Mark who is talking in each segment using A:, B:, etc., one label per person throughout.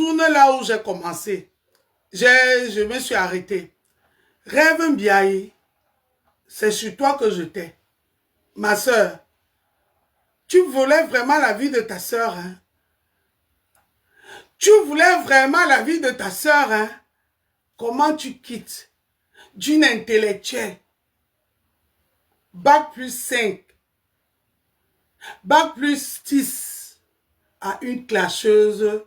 A: retourne là où j'ai commencé. Je me suis arrêtée. Rêve Mbiaye, c'est sur toi que je t'ai. Ma soeur, tu voulais vraiment la vie de ta soeur, hein? Tu voulais vraiment la vie de ta soeur, hein? Comment tu quittes d'une intellectuelle, bac plus 5, bac plus 10, à une clasheuse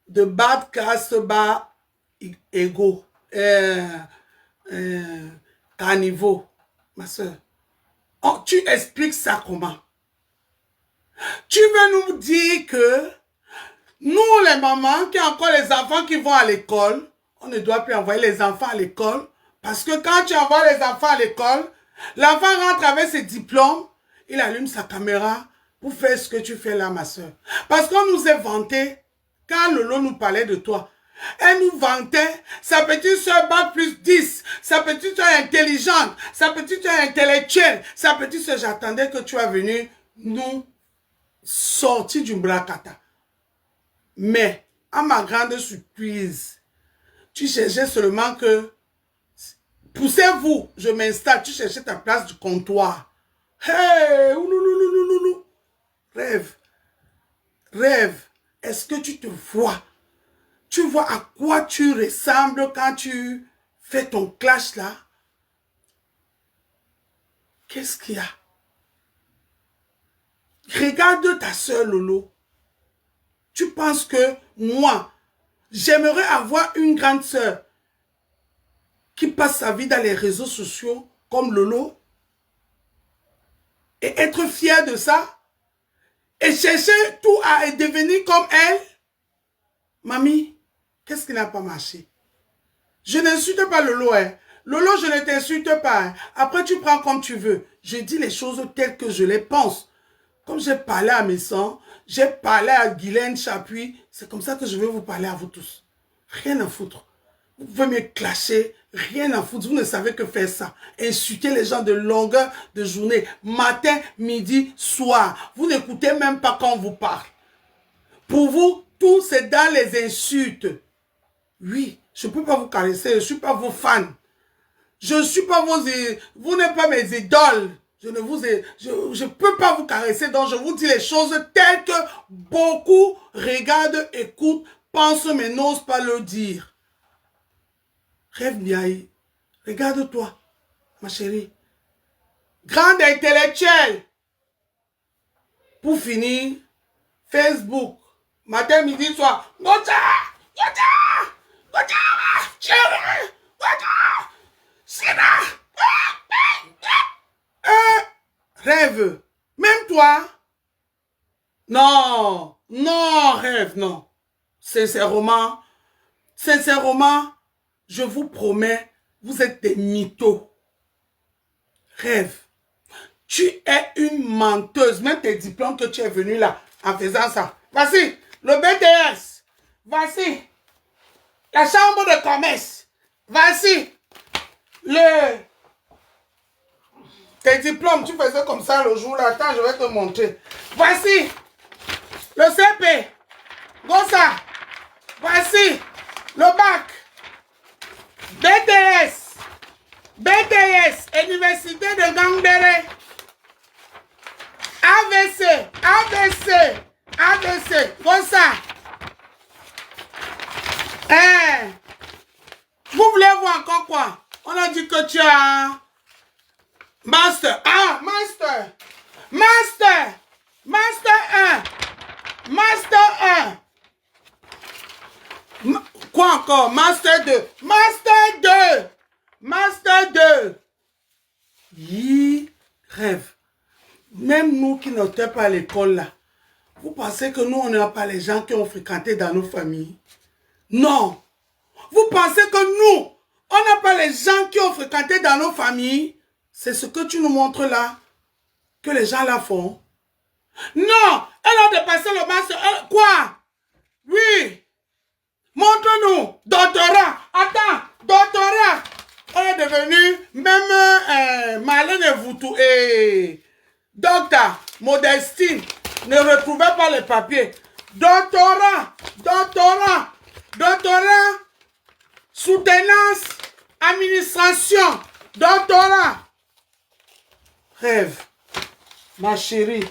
A: de bas de caste, bas égaux, carnivaux, ma soeur. Oh, tu expliques ça comment? Tu veux nous dire que nous, les mamans, qui ont encore les enfants qui vont à l'école, on ne doit plus envoyer les enfants à l'école parce que quand tu envoies les enfants à l'école, l'enfant rentre avec ses diplômes, il allume sa caméra pour faire ce que tu fais là, ma soeur. Parce qu'on nous a vanté, quand Lolo nous parlait de toi, elle nous vantait, sa petite soeur bac plus 10, sa petite soeur intelligente, sa petite soeur intellectuelle, sa petite soeur, j'attendais que tu es venu nous sortir du bracata. Mais, à ma grande surprise, tu cherchais seulement que, poussez-vous, je m'installe, tu cherchais ta place du comptoir. Hey, oulouloulouloulou. Rêve, rêve, est-ce que tu te vois? Tu vois à quoi tu ressembles quand tu fais ton clash là? Qu'est-ce qu'il y a? Regarde ta soeur Lolo. Tu penses que moi, j'aimerais avoir une grande sœur qui passe sa vie dans les réseaux sociaux comme Lolo et être fier de ça et chercher tout à devenir comme elle? Mamie, qu'est-ce qui n'a pas marché? Je n'insulte pas Lolo, hein. Lolo, je ne t'insulte pas, hein. Après, tu prends comme tu veux. Je dis les choses telles que je les pense. Comme j'ai parlé à mes sœurs, j'ai parlé à Guylaine Chapuis, c'est comme ça que je vais vous parler à vous tous. Rien à foutre. Vous pouvez me clasher, rien à foutre. Vous ne savez que faire ça. Insulter les gens de longueur de journée, matin, midi, soir. Vous n'écoutez même pas quand on vous parle. Pour vous, tout c'est dans les insultes. Oui, je ne peux pas vous caresser, je ne suis pas vos fans. Je ne suis pas vos... Vous n'êtes pas mes idoles. Je ne peux pas vous caresser, donc je vous dis les choses telles que beaucoup regardent, écoutent, pensent, mais n'osent pas le dire. Rêve Mbiaye, regarde-toi, ma chérie. Grande intellectuelle. Pour finir, Facebook, matin, midi, soir. Gota, Gota, Gota, chérie, Gota, Sina. Rêve, même toi? Non, non, rêve, non. Sincèrement, je vous promets, vous êtes des mythos. Rêve, tu es une menteuse, même tes diplômes que tu es venu là en faisant ça. Voici le BTS, voici la chambre de commerce, voici tes diplômes, tu faisais comme ça le jour là. Attends, je vais te montrer. Voici le CP. Gossa. Voici le bac. BTS. BTS. Université de Gambéré. AVC. AVC. AVC. Gossa. Vous voulez voir encore quoi? On a dit que tu as... Master, Master, Master, Master 1, Master 1, quoi encore? Master 2, Master 2, Master 2. Rêve. Même nous qui n'étions pas à l'école là, vous pensez que nous, on n'a pas les gens qui ont fréquenté dans nos familles? Non. Vous pensez que nous, on n'a pas les gens qui ont fréquenté dans nos familles? C'est ce que tu nous montres là, que les gens là font. Non, elle a dépassé le master. Quoi? Oui. Montre-nous. Doctorat. Attends, doctorat. Elle est devenue même Marlène Voutou et Docteur Modestine ne retrouvait pas les papiers. Doctorat, doctorat, doctorat, soutenance, administration, doctorat. Rêve, ma chérie.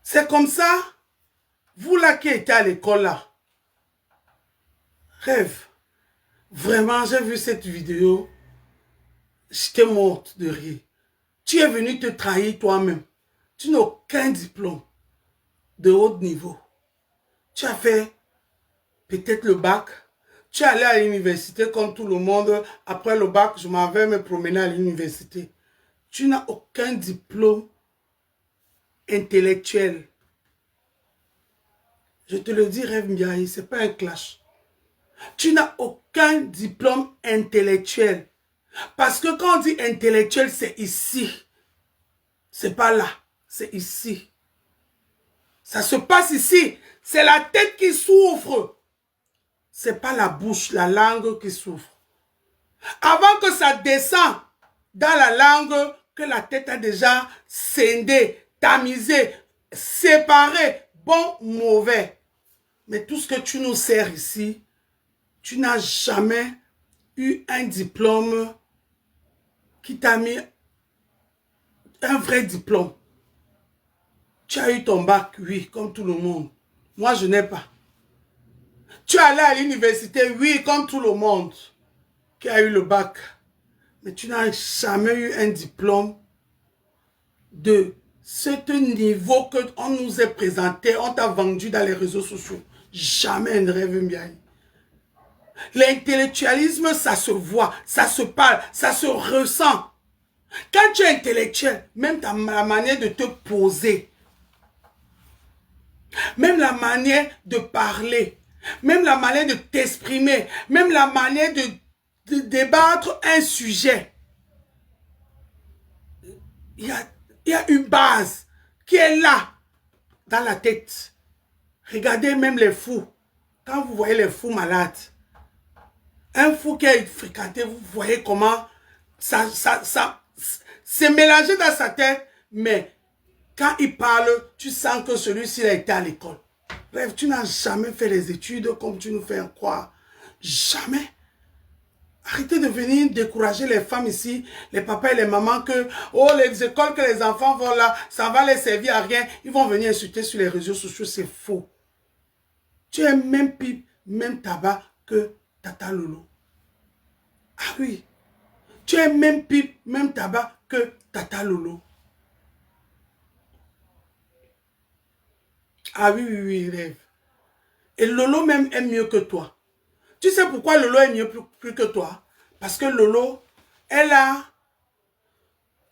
A: C'est comme ça, vous là qui étiez à l'école là. Rêve. Vraiment, j'ai vu cette vidéo. J'étais morte de rire. Tu es venu te trahir toi-même. Tu n'as aucun diplôme de haut niveau. Tu as fait peut-être le bac. Tu es allé à l'université comme tout le monde. Après le bac, je m'en vais me promener à l'université. Tu n'as aucun diplôme intellectuel. Je te le dis, Rêve Mbiaye, ce n'est pas un clash. Tu n'as aucun diplôme intellectuel. Parce que quand on dit intellectuel, c'est ici. C'est pas là, c'est ici. Ça se passe ici. C'est la tête qui souffre. C'est pas la bouche, la langue qui souffre. Avant que ça descende dans la langue, que la tête a déjà scindé, tamisé, séparé, bon, mauvais. Mais tout ce que tu nous sers ici, tu n'as jamais eu un diplôme qui t'a mis un vrai diplôme. Tu as eu ton bac, oui, comme tout le monde. Moi, je n'ai pas. Tu es allé à l'université, oui, comme tout le monde qui a eu le bac. Mais tu n'as jamais eu un diplôme de ce niveau qu'on nous a présenté, on t'a vendu dans les réseaux sociaux. Jamais un Rêve Mbiaye. L'intellectualisme, ça se voit, ça se parle, ça se ressent. Quand tu es intellectuel, même la manière de te poser, même la manière de parler, même la manière de t'exprimer, même la manière de débattre un sujet, il y a une base qui est là, dans la tête. Regardez même les fous. Quand vous voyez les fous malades, un fou qui est fréquenté, vous voyez comment ça c'est mélangé dans sa tête, mais quand il parle, tu sens que celui-ci a été à l'école. Bref, tu n'as jamais fait les études comme tu nous fais croire. Jamais. Arrêtez de venir décourager les femmes ici, les papas et les mamans, que oh, les écoles que les enfants vont là, ça va les servir à rien. Ils vont venir insulter sur les réseaux sociaux, c'est faux. Tu es même pipe, même tabac que Tata Lolo. Ah oui. Tu es même pipe, même tabac que Tata Lolo. Ah oui, oui, oui, Rêve. Et Lolo même est mieux que toi. Tu sais pourquoi Lolo est mieux plus que toi? Parce que Lolo, elle a...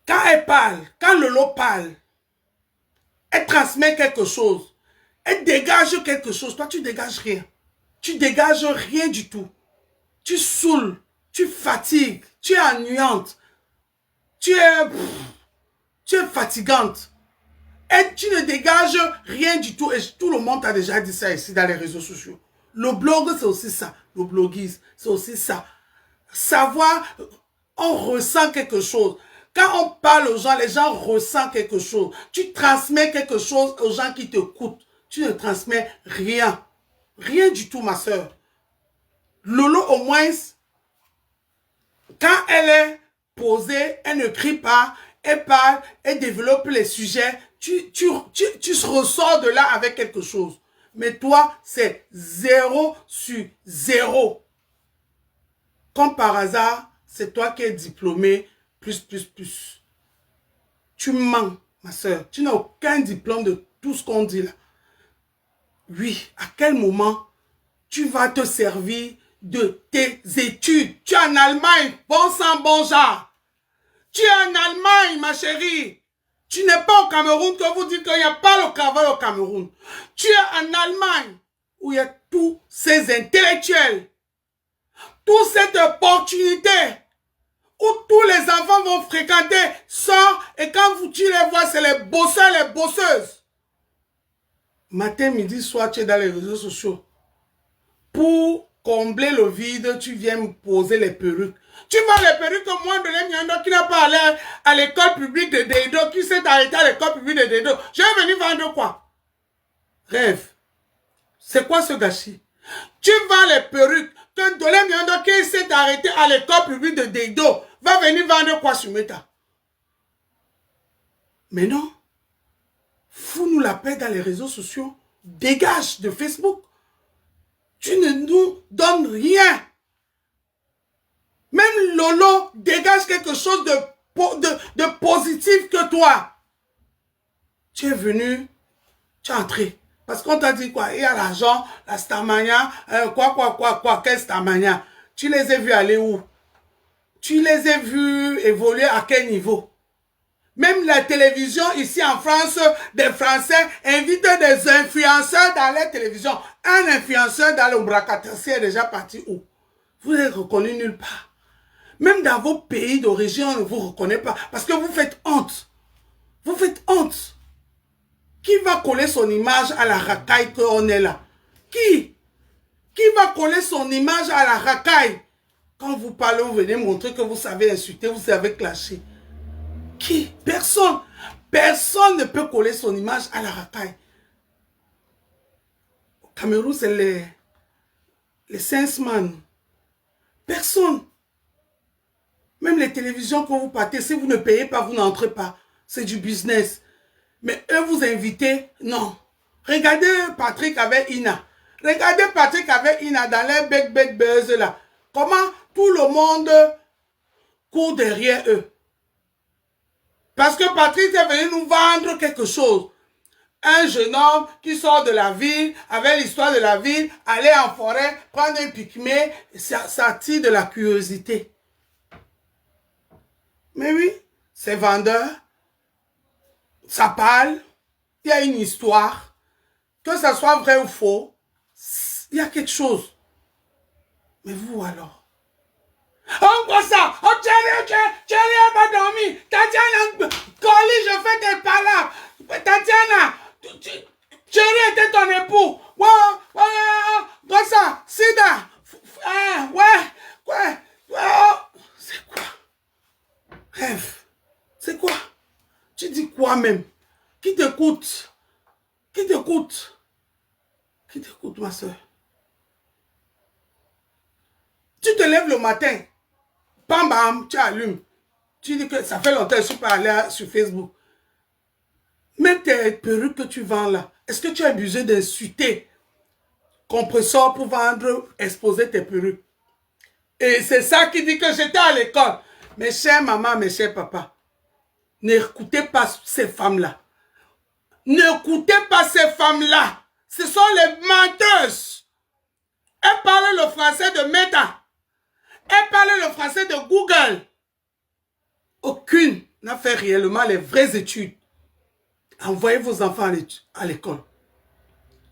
A: Quand elle parle, quand Lolo parle, elle transmet quelque chose. Elle dégage quelque chose. Toi, tu dégages rien. Tu dégages rien du tout. Tu saoules, tu fatigues, tu es ennuyante, tu es fatigante. Et tu ne dégages rien du tout. Et tout le monde t'a déjà dit ça ici dans les réseaux sociaux. Le blog, c'est aussi ça. Le bloguisme, c'est aussi ça. Savoir, on ressent quelque chose. Quand on parle aux gens, les gens ressentent quelque chose. Tu transmets quelque chose aux gens qui t'écoutent. Tu ne transmets rien. Rien du tout, ma soeur. Lolo, au moins, quand elle est posée, elle ne crie pas, elle parle, elle développe les sujets, tu ressors de là avec quelque chose. Mais toi, c'est 0 sur 0. Comme par hasard, c'est toi qui es diplômé, plus. Tu mens, ma soeur. Tu n'as aucun diplôme de tout ce qu'on dit là. Oui, à quel moment tu vas te servir de tes études? Tu es en Allemagne, bon sang, bon genre. Tu es en Allemagne, ma chérie. Tu n'es pas au Cameroun que vous dites qu'il n'y a pas le travail au Cameroun. Tu es en Allemagne où il y a tous ces intellectuels, toute cette opportunité où tous les enfants vont fréquenter, sortent et quand tu les vois, c'est les bosseurs, les bosseuses. Matin, midi, soir, tu es dans les réseaux sociaux pour combler le vide, tu viens me poser les perruques. Tu vois les perruques que moi, de l'Emiando, qui n'a pas allé à l'école publique de Dedo, qui s'est arrêté à l'école publique de Dedo. Je vais venir vendre quoi? Rêve. C'est quoi ce gâchis? Tu vends les perruques que Dolé Miondo qui s'est arrêté à l'école publique de Dedo va venir vendre quoi sur Meta? Mais non. Fous-nous la paix dans les réseaux sociaux. Dégage de Facebook. Tu ne nous donnes rien. Même Lolo dégage quelque chose de positif que toi. Tu es venu, tu es entré. Parce qu'on t'a dit quoi? Il y a l'argent, la Starmania, quelle Starmania? Tu les as vus aller où? Tu les as vus évoluer à quel niveau? Même la télévision ici en France, des Français invitent des influenceurs dans la télévision. Un influenceur dans le Bracatassé est déjà parti où? Vous n'êtes reconnu nulle part. Même dans vos pays d'origine, on ne vous reconnaît pas. Parce que vous faites honte. Vous faites honte. Qui va coller son image à la racaille qu'on est là? Qui va coller son image à la racaille? Quand vous parlez, vous venez montrer que vous savez insulter, vous savez clasher. Qui? Personne. Personne ne peut coller son image à la racaille. Au Cameroun, c'est les Sensman. Personne. Même les télévisions que vous partez, si vous ne payez pas, vous n'entrez pas. C'est du business. Mais eux vous invitez, non. Regardez Patrick avec Ina. Regardez Patrick avec Ina dans les bec buzz là. Comment tout le monde court derrière eux. Parce que Patrick est venu nous vendre quelque chose. Un jeune homme qui sort de la ville, avec l'histoire de la ville, aller en forêt, prendre un pygmée, ça attire de la curiosité. Mais oui, c'est vendeur. Ça parle, il y a une histoire, que ça soit vrai ou faux, il y a quelque chose. Mais vous alors? On voit ça, oh Thierry pas dormi, Tatiana, Coli, je fais des palabres, Tatiana, Thierry était ton époux, ouais, ça, Sida, ouais, c'est quoi? Rêve, c'est quoi? Tu dis quoi même? Qui t'écoute? Qui t'écoute? Qui t'écoute, ma soeur? Tu te lèves le matin, bam bam, tu allumes. Tu dis que ça fait longtemps que je suis pas allé sur Facebook. Même tes perruques que tu vends là, est-ce que tu as abusé d'insulter compresseur pour vendre, exposer tes perruques? Et c'est ça qui dit que j'étais à l'école. Mes chères mamans, mes chers papas, n'écoutez pas ces femmes-là. N'écoutez pas ces femmes-là. Ce sont les menteuses. Elles parlent le français de Meta. Elles parlent le français de Google. Aucune n'a fait réellement les vraies études. Envoyez vos enfants à l'école.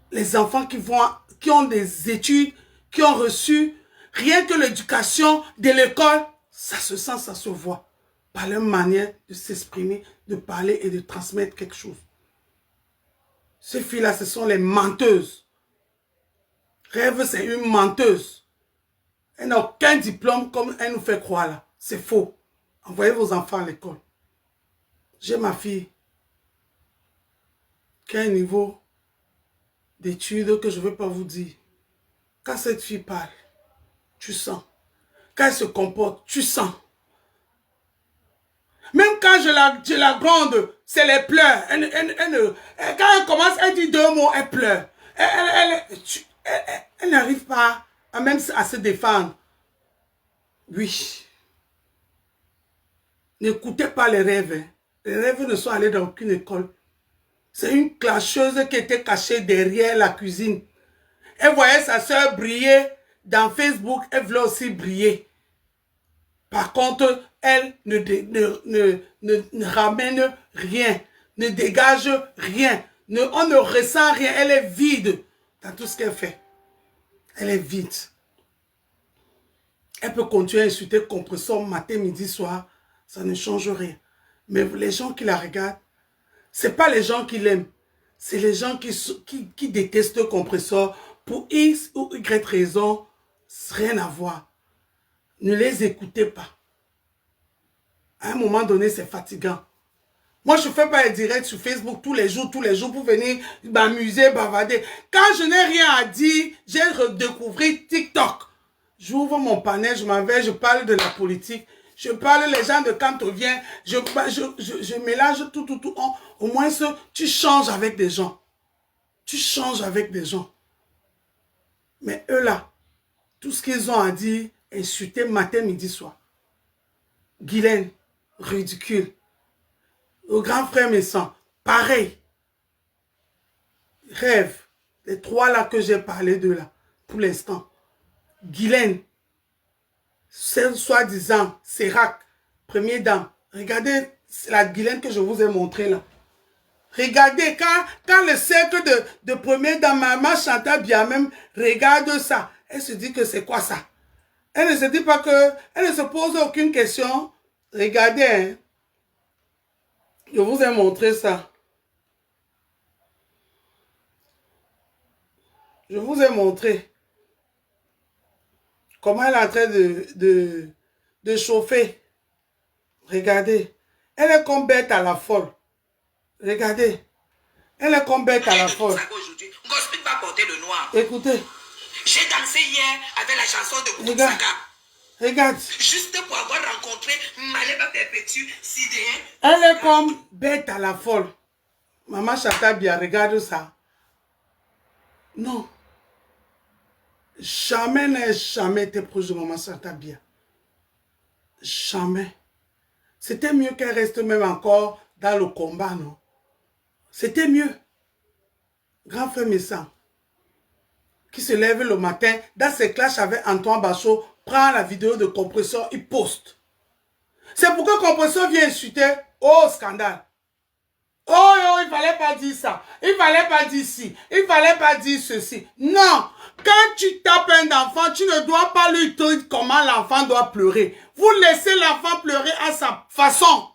A: Les enfants qui ont des études, qui ont reçu rien que l'éducation de l'école, ça se sent, ça se voit. Par leur manière de s'exprimer, de parler et de transmettre quelque chose. Ces filles-là, ce sont les menteuses. Rêve, c'est une menteuse. Elle n'a aucun diplôme comme elle nous fait croire là. C'est faux. Envoyez vos enfants à l'école. J'ai ma fille qui a un niveau d'études que je ne veux pas vous dire. Quand cette fille parle, tu sens. Quand elle se comporte, tu sens. Même quand je la gronde, c'est les pleurs. Quand elle commence, elle dit deux mots, elle pleure. Elle n'arrive pas même à se défendre. Oui. N'écoutez pas les rêves. Hein. Les rêves ne sont allés dans aucune école. C'est une clasheuse qui était cachée derrière la cuisine. Elle voyait sa soeur briller dans Facebook. Elle voulait aussi briller. Par contre, elle ne ramène rien, ne dégage rien, on ne ressent rien, elle est vide dans tout ce qu'elle fait. Elle est vide. Elle peut continuer à insulter compresseur matin, midi, soir, ça ne change rien. Mais les gens qui la regardent, ce n'est pas les gens qui l'aiment, c'est les gens qui détestent compresseur pour X ou Y raison, Rien à voir. Ne les écoutez pas. À un moment donné, c'est fatigant. Moi, je ne fais pas un direct sur Facebook tous les jours pour venir m'amuser, bavarder. Quand je n'ai rien à dire, j'ai redécouvert TikTok. J'ouvre mon panel, je m'en vais, je parle de la politique. Je parle les gens de quand on vient. Je mélange tout. Au moins, tu changes avec des gens. Tu changes avec des gens. Mais eux là, tout ce qu'ils ont à dire, insulter matin, midi, soir. Guylaine, ridicule. Au grand frère Messan, pareil. Rêve. Les trois là que j'ai parlé de là, pour l'instant. Guylaine, soi-disant, Serac, première dame. Regardez la Guylaine que je vous ai montrée là. Regardez, quand le cercle de première dame, maman Chantal bien même, regarde ça. Elle se dit que c'est quoi ça? Elle ne se dit pas que, elle ne se pose aucune question. Regardez, hein. Je vous ai montré ça. Je vous ai montré comment elle est en train de chauffer. Regardez. Elle est comme bête à la folle. Regardez. Elle est comme bête à la folle.
B: Gospel va porter le noir.
A: Écoutez.
B: J'ai dansé hier avec la chanson de
A: Regarde.
B: Koutsaka.
A: Regarde.
B: Juste pour avoir rencontré Maleba Perpétue Sidéen.
A: Elle est comme bête à la folle. Maman Chantal bien, regarde ça. Non. Jamais n'a jamais été proche de maman Chantal bien. Jamais. C'était mieux qu'elle reste même encore dans le combat, non? C'était mieux. Grand frère Messan, qui se lève le matin, dans ses clashs avec Antoine Bachot, prend la vidéo de Compresseur, il poste. C'est pourquoi Compresseur vient insulter. Oh, scandale. Oh, il fallait pas dire ça. Il fallait pas dire ci. Il fallait pas dire ceci. Non. Quand tu tapes un enfant, tu ne dois pas lui dire comment l'enfant doit pleurer. Vous laissez l'enfant pleurer à sa façon.